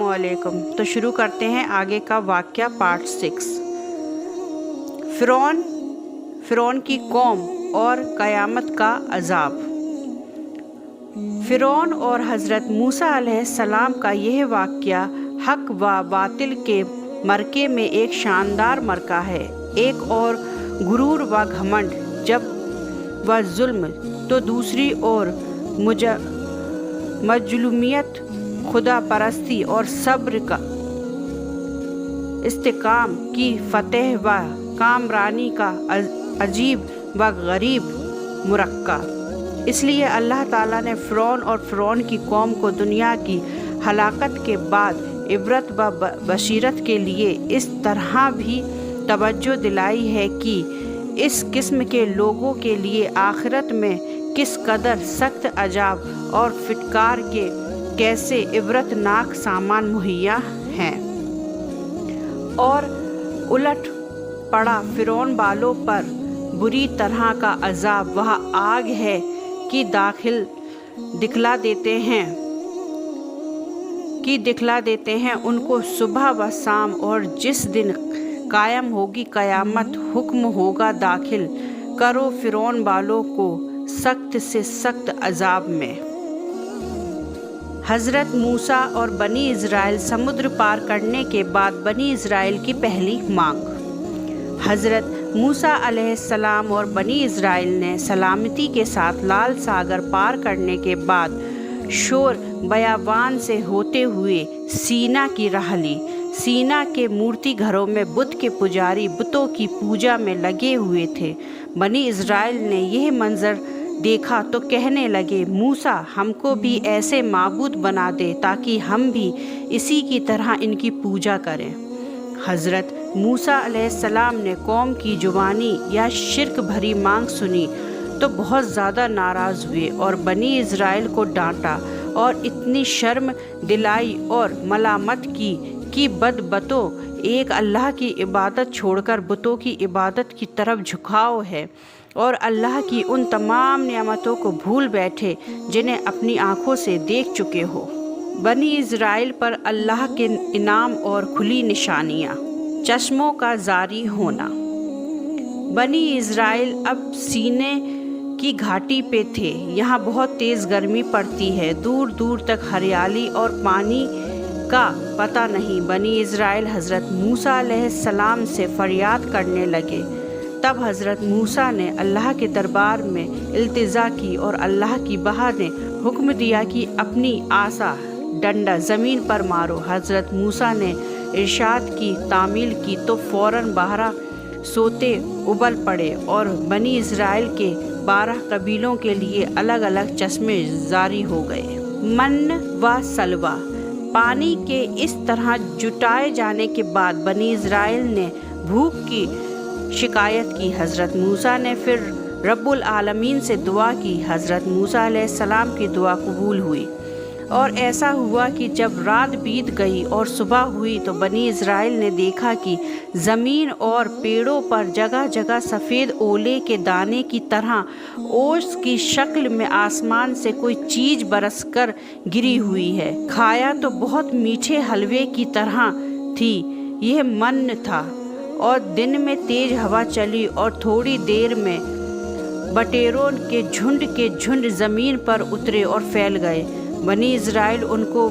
अस्सलाम वालेकुम। तो शुरू करते हैं आगे का वाक़या पार्ट 6। फ़िरौन की कौम और क़यामत का अज़ाब। फ़िरौन और हज़रत मूसा अलैहिस्सलाम का यह वाक़या हक़ व बातिल के मरके में एक शानदार मरका है। एक और गुरूर व घमंड जब व जुल्म, तो दूसरी ओर मजलूमियत, खुदा परस्ती और सब्र का इस्तिकाम की फतह व कामरानी का अजीब व गरीब मुरक्का। इसलिए अल्लाह ताला ने फ़िरौन और फ़िरौन की कौम को दुनिया की हलाकत के बाद इबरत व बशीरत के लिए इस तरह भी तवज्जो दिलाई है कि इस किस्म के लोगों के लिए आखिरत में किस कदर सख्त अजाब और फिटकार के कैसे इबरतनाक सामान मुहैया हैं। और उलट पड़ा फ़िरौन वालों पर बुरी तरह का अजाब वह आग है कि दिखला देते हैं उनको सुबह व शाम, और जिस दिन कायम होगी क़यामत हुक्म होगा दाखिल करो फ़िरौन वालों को सख्त से सख्त अजाब में। हज़रत मूसा और बनी इज़राइल समुद्र पार करने के बाद बनी इज़राइल की पहली मांग। हज़रत मूसा अलैहिस्सलाम और बनी इज़राइल ने सलामती के साथ लाल सागर पार करने के बाद शोर बयाबान से होते हुए सीना की राह ली। सीना के मूर्ति घरों में बुत के पुजारी बुतों की पूजा में लगे हुए थे। बनी इज़राइल ने यह मंजर देखा तो कहने लगे, मूसा हमको भी ऐसे माबूद बना दे ताकि हम भी इसी की तरह इनकी पूजा करें। हज़रत मूसा अलैहिस्सलाम ने कौम की जुबानी या शिर्क भरी मांग सुनी तो बहुत ज़्यादा नाराज़ हुए और बनी इज़राइल को डांटा और इतनी शर्म दिलाई और मलामत की कि बदबतों एक अल्लाह की इबादत छोड़कर बुतों की इबादत की तरफ झुकाव है और अल्लाह की उन तमाम नियामतों को भूल बैठे जिन्हें अपनी आँखों से देख चुके हो। बनी इज़राइल पर अल्लाह के इनाम और खुली निशानियाँ। चश्मों का जारी होना। बनी इज़राइल अब सीने की घाटी पे थे। यहाँ बहुत तेज़ गर्मी पड़ती है, दूर दूर तक हरियाली और पानी का पता नहीं। बनी इज़राइल हज़रत मूसा अलैहिस्सलाम से फरियाद करने लगे। तब हज़रत मूसा ने अल्लाह के दरबार में इल्तिजा की और अल्लाह की बहा ने हुक्म दिया कि अपनी आसा डंडा ज़मीन पर मारो। हज़रत मूसा ने इरशाद की तामील की तो फ़ौरन 12 सोते उबल पड़े और बनी इज़राइल के 12 कबीलों के लिए अलग अलग चश्मे जारी हो गए। मन व सलवा। पानी के इस तरह जुटाए जाने के बाद बनी इज़राइल ने भूख की शिकायत की। हज़रत मूसा ने फिर रब्बुल आलमीन से दुआ की। हज़रत मूसा अलैहिस्सलाम की दुआ कबूल हुई और ऐसा हुआ कि जब रात बीत गई और सुबह हुई तो बनी इज़राइल ने देखा कि ज़मीन और पेड़ों पर जगह जगह सफ़ेद ओले के दाने की तरह ओस की शक्ल में आसमान से कोई चीज़ बरस कर गिरी हुई है। खाया तो बहुत मीठे हलवे की तरह थी। यह मन था और दिन में तेज हवा चली और थोड़ी देर में बटेरों के झुंड ज़मीन पर उतरे और फैल गए। बनी इज़राइल उनको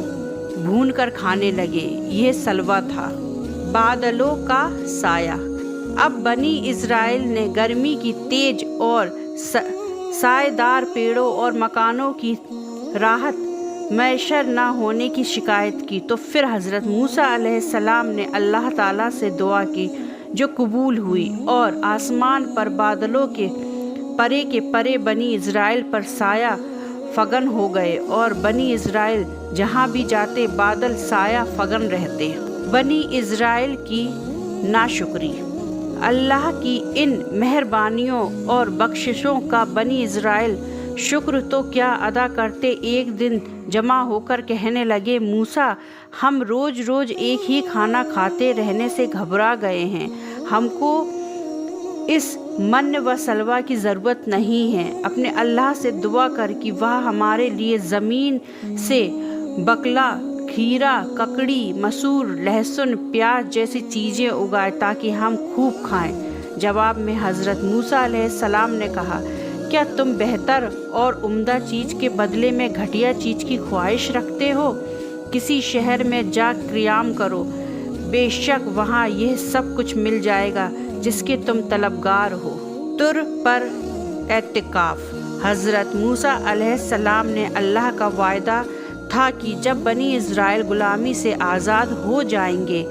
भून कर खाने लगे। यह सलवा था। बादलों का साया। अब बनी इज़राइल ने गर्मी की तेज और सायेदार पेड़ों और मकानों की राहत मैसर न होने की शिकायत की तो फिर हज़रत मूसा अलैहिस्सलाम ने अल्लाह ताला से दुआ की जो कबूल हुई और आसमान पर बादलों के परे बनी इज़राइल पर साया फगन हो गए और बनी इज़राइल जहाँ भी जाते बादल साया फगन रहते। बनी इज़राइल की नाशुक्री। अल्लाह की इन मेहरबानियों और बख्शिशों का बनी इज़राइल शुक्र तो क्या अदा करते। एक दिन जमा होकर कहने लगे, मूसा हम रोज़ रोज़ एक ही खाना खाते रहने से घबरा गए हैं। हमको इस मन व सलवा की ज़रूरत नहीं है। अपने अल्लाह से दुआ कर कि वह हमारे लिए ज़मीन से बकला खीरा, ककड़ी, मसूर, लहसुन, प्याज जैसी चीज़ें उगाए ताकि हम खूब खाएं। जवाब में हज़रत मूसा अलैहिस्सलाम ने कहा, क्या तुम बेहतर और उम्दा चीज़ के बदले में घटिया चीज़ की ख्वाहिश रखते हो? किसी शहर में जा क़याम करो, बेशक वहाँ यह सब कुछ मिल जाएगा जिसके तुम तलबगार हो। तुर पर एतिकाफ़। हज़रत मूसा अलैहिस्सलाम ने अल्लाह का वायदा था कि जब बनी इज़राइल ग़ुलामी से आज़ाद हो जाएंगे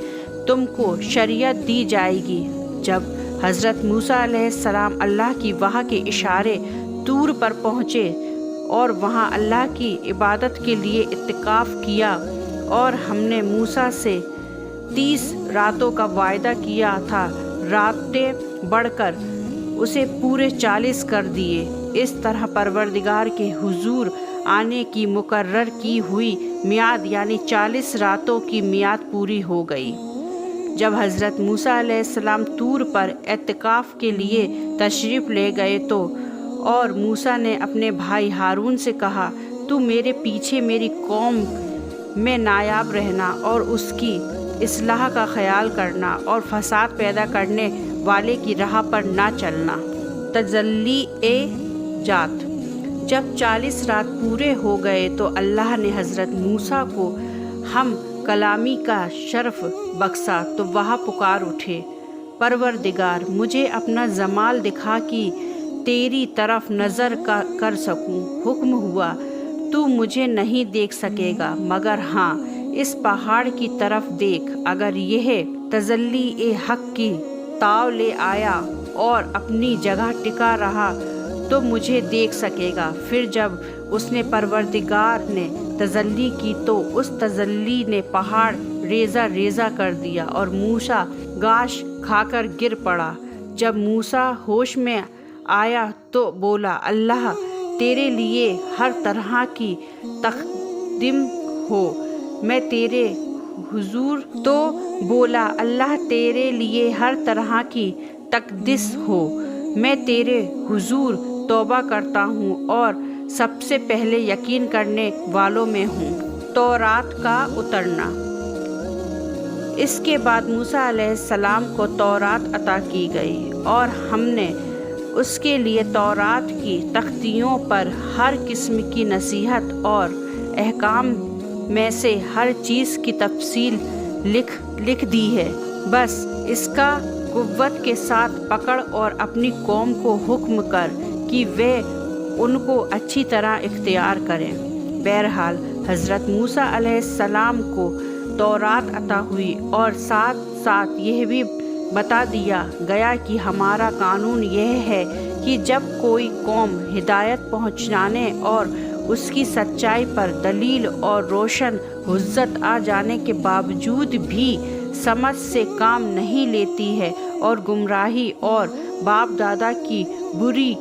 तुमको शरीयत दी जाएगी। जब हज़रत मूसा अलैहिस्सलाम अल्लाह की वाह के इशारे तूर पर पहुँचे और वहाँ अल्लाह की इबादत के लिए इत्तिकाफ़ किया और हमने मूसा से 30 रातों का वायदा किया था, रातें बढ़कर उसे पूरे 40 कर दिए। इस तरह परवरदिगार के हुजूर आने की मुकर्रर की हुई मियाद यानी 40 रातों की मियाद पूरी हो गई। जब हज़रत मूसा अलैहिस्सलाम तूर पर एतिकाफ़ के लिए तशरीफ़ ले गए तो और मूसा ने अपने भाई हारून से कहा, तू मेरे पीछे मेरी कौम में नायाब रहना और उसकी इस्लाह का ख्याल करना और फसाद पैदा करने वाले की राह पर ना चलना। तजल्ली जात। जब 40 रात पूरे हो गए तो अल्लाह ने हज़रत मूसा को हम कलामी का शर्फ बख्शा तो वह पुकार उठे, परवरदिगार मुझे अपना जमाल दिखा कि तेरी तरफ नज़र कर सकूं। हुक्म हुआ, तू मुझे नहीं देख सकेगा मगर हाँ इस पहाड़ की तरफ देख, अगर यह तजल्ली हक़ की ताव ले आया और अपनी जगह टिका रहा तो मुझे देख सकेगा। फिर जब उसने परवरदिगार ने तजल्ली की तो उस तजल्ली ने पहाड़ रेज़ा रेज़ा कर दिया और मूसा गाश खाकर गिर पड़ा। जब मूसा होश में आया तो बोला, अल्लाह तेरे लिए हर तरह की तक़दीम हो, मैं तेरे हुजूर तो बोला अल्लाह तेरे लिए हर तरह की तक़दीस हो, मैं तेरे हुजूर तौबा करता हूँ और सबसे पहले यकीन करने वालों में हूँ। तौरात का उतरना। इसके बाद मूसा अलैहिस्सलाम को तौरात अता की गई और हमने उसके लिए तौरात की तख्तियों पर हर किस्म की नसीहत और अहकाम में से हर चीज़ की तफसील लिख दी है। बस इसका कुव्वत के साथ पकड़ और अपनी कौम को हुक्म कर कि वे उनको अच्छी तरह इख्तियार करें। बहरहाल हज़रत मूसा अलैहिस्सलाम को तौरात अता हुई और साथ साथ यह भी बता दिया गया कि हमारा कानून यह है कि जब कोई कौम हिदायत पहुँचाने और उसकी सच्चाई पर दलील और रोशन हुज्जत आ जाने के बावजूद भी समझ से काम नहीं लेती है और गुमराही और बाप दादा की बुरी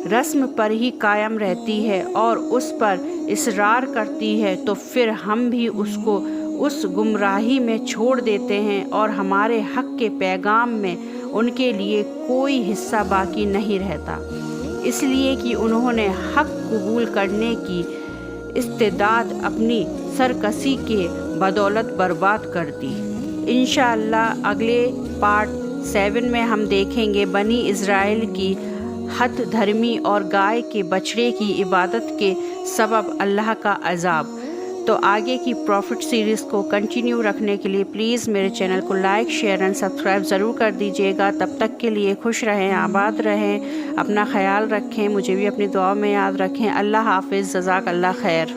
रस्म पर ही कायम रहती है और उस पर इसरार करती है, तो फिर हम भी उसको उस गुमराही में छोड़ देते हैं और हमारे हक़ के पैगाम में उनके लिए कोई हिस्सा बाकी नहीं रहता, इसलिए कि उन्होंने हक़ कबूल करने की इस्तेदाद अपनी सरकशी के बदौलत बर्बाद कर दी। इंशाअल्लाह अगले पार्ट 7 में हम देखेंगे बनी इज़राइल की हद धर्मी और गाय के बछड़े की इबादत के सबब अल्लाह का अज़ाब। तो आगे की प्रॉफिट सीरीज़ को कंटिन्यू रखने के लिए प्लीज़ मेरे चैनल को लाइक शेयर एंड सब्सक्राइब ज़रूर कर दीजिएगा। तब तक के लिए खुश रहें, आबाद रहें, अपना ख्याल रखें, मुझे भी अपनी दुआ में याद रखें। अल्लाह हाफ़िज़, जज़ाक अल्लाह खैर।